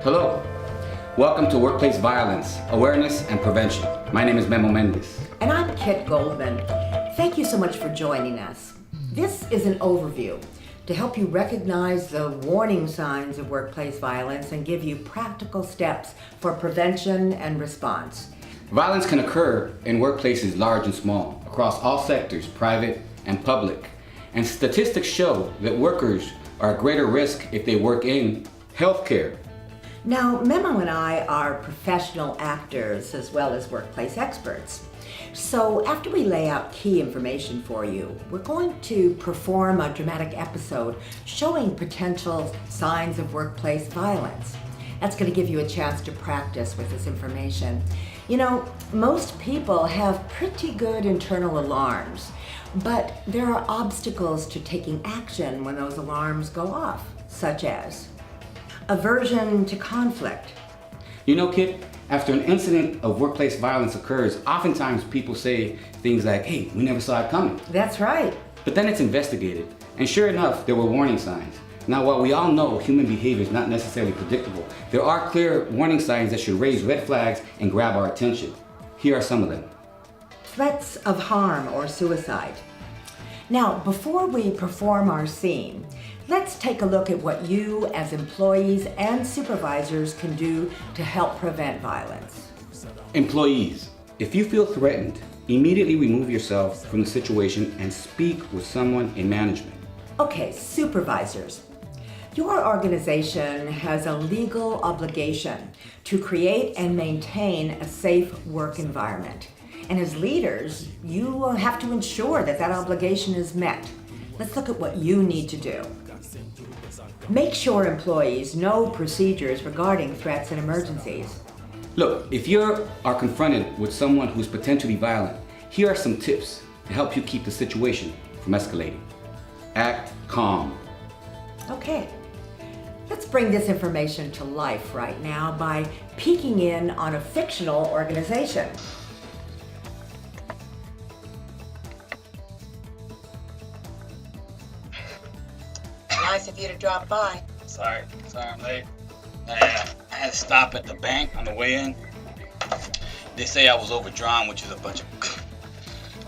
Hello. Welcome to Workplace Violence, Awareness and Prevention. My name is Memo Mendes. And I'm Kit Goldman. Thank you so much for joining us. This is an overview to help you recognize the warning signs of workplace violence and give you practical steps for prevention and response. Violence can occur in workplaces large and small, across all sectors, private and public. And statistics show that workers are at greater risk if they work in healthcare. Now, Memo and I are professional actors as well as workplace experts. So after we lay out key information for you, we're going to perform a dramatic episode showing potential signs of workplace violence. That's going to give you a chance to practice with this information. You know, most people have pretty good internal alarms, but there are obstacles to taking action when those alarms go off, such as aversion to conflict. You know, Kit, after an incident of workplace violence occurs, oftentimes people say things like, hey, we never saw it coming. That's right. But then it's investigated, and sure enough, there were warning signs. Now, while we all know human behavior is not necessarily predictable, there are clear warning signs that should raise red flags and grab our attention. Here are some of them. Threats of harm or suicide. Now, before we perform our scene, let's take a look at what you as employees and supervisors can do to help prevent violence. Employees, if you feel threatened, immediately remove yourself from the situation and speak with someone in management. Okay, supervisors. Your organization has a legal obligation to create and maintain a safe work environment. And as leaders, you have to ensure that that obligation is met. Let's look at what you need to do. Make sure employees know procedures regarding threats and emergencies. Look, if you are confronted with someone who's potentially violent, here are some tips to help you keep the situation from escalating. Act calm. Okay, let's bring this information to life right now by peeking in on a fictional organization. Nice of you to drop by. Sorry I'm late. I had to stop at the bank on the way in. They say I was overdrawn, which is a bunch of...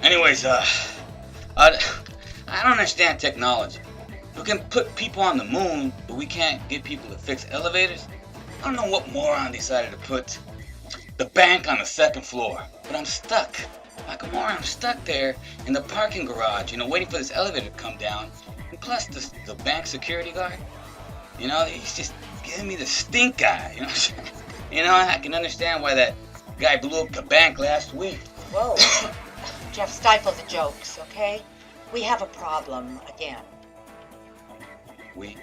Anyways, I don't understand technology. We can put people on the moon, but we can't get people to fix elevators. I don't know what moron decided to put the bank on the second floor, but I'm stuck. Like a moron, I'm stuck there in the parking garage, waiting for this elevator to come down. And plus, the bank security guard, he's just giving me the stink eye, I can understand why that guy blew up the bank last week. Whoa. Jeff, stifle the jokes, okay? We have a problem again. We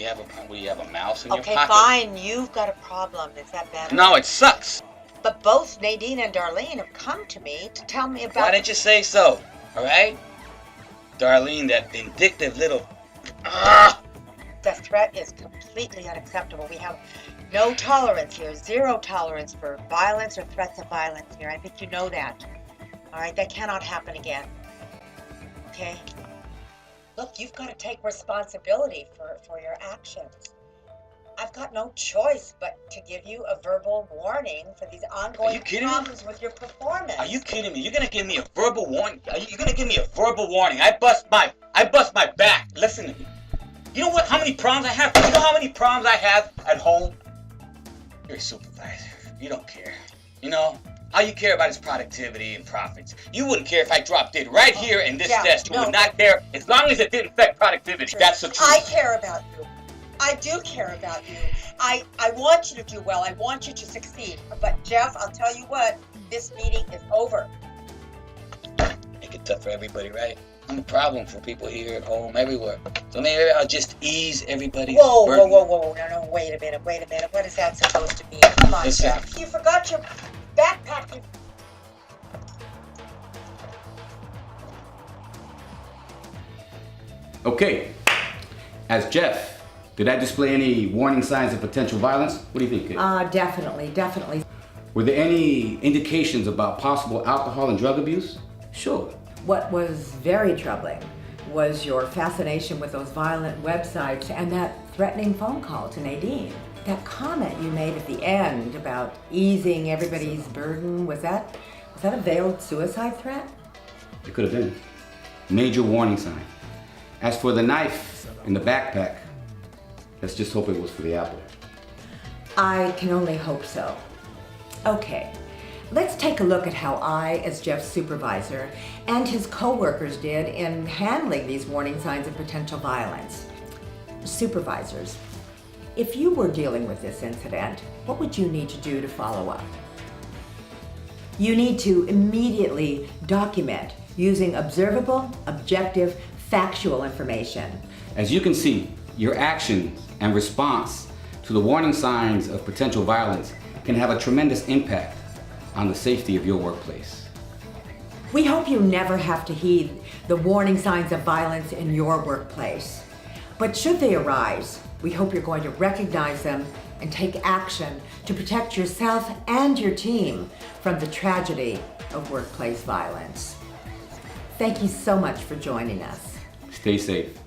have a problem? You have a mouse in your pocket? Okay, fine, you've got a problem. Is that better? No, it sucks. But both Nadine and Darlene have come to me to tell me about... Why didn't you say so, all right? Darlene, that vindictive little... The threat is completely unacceptable. We have no tolerance here, zero tolerance for violence or threats of violence here. I think you know that. All right, that cannot happen again. Okay? Look, you've got to take responsibility for your actions. I've got no choice but to give you a verbal warning for these ongoing problems with your performance. Are you kidding me? You're gonna give me a verbal warning? You're gonna give me a verbal warning? I bust my back. Listen to me. You know what? How many problems I have? You know how many problems I have at home? You're a supervisor. You don't care. All you care about is productivity and profits. You wouldn't care if I dropped it right here in this desk. You would not care as long as it didn't affect productivity. True. That's the truth. I care about you. I do care about you. I want you to do well. I want you to succeed. But Jeff, I'll tell you what, this meeting is over. Make it tough for everybody, right? I'm a problem for people here at home, everywhere. So maybe I'll just ease everybody's burden. Whoa. No, wait a minute. What is that supposed to mean? Come on, Listen. Jeff. You forgot your backpack. Okay, as Jeff, did I display any warning signs of potential violence? What do you think, Kit? Definitely. Were there any indications about possible alcohol and drug abuse? Sure. What was very troubling was your fascination with those violent websites and that threatening phone call to Nadine. that comment you made at the end about easing everybody's burden, was that a veiled suicide threat? It could have been. Major warning sign. As for the knife in the backpack, let's just hope it was for the apple. I can only hope so. Okay, let's take a look at how I, as Jeff's supervisor, and his co-workers did in handling these warning signs of potential violence. Supervisors, if you were dealing with this incident, what would you need to do to follow up? You need to immediately document using observable, objective, factual information. As you can see, your action and response to the warning signs of potential violence can have a tremendous impact on the safety of your workplace. We hope you never have to heed the warning signs of violence in your workplace. But should they arise, we hope you're going to recognize them and take action to protect yourself and your team from the tragedy of workplace violence. Thank you so much for joining us. Stay safe.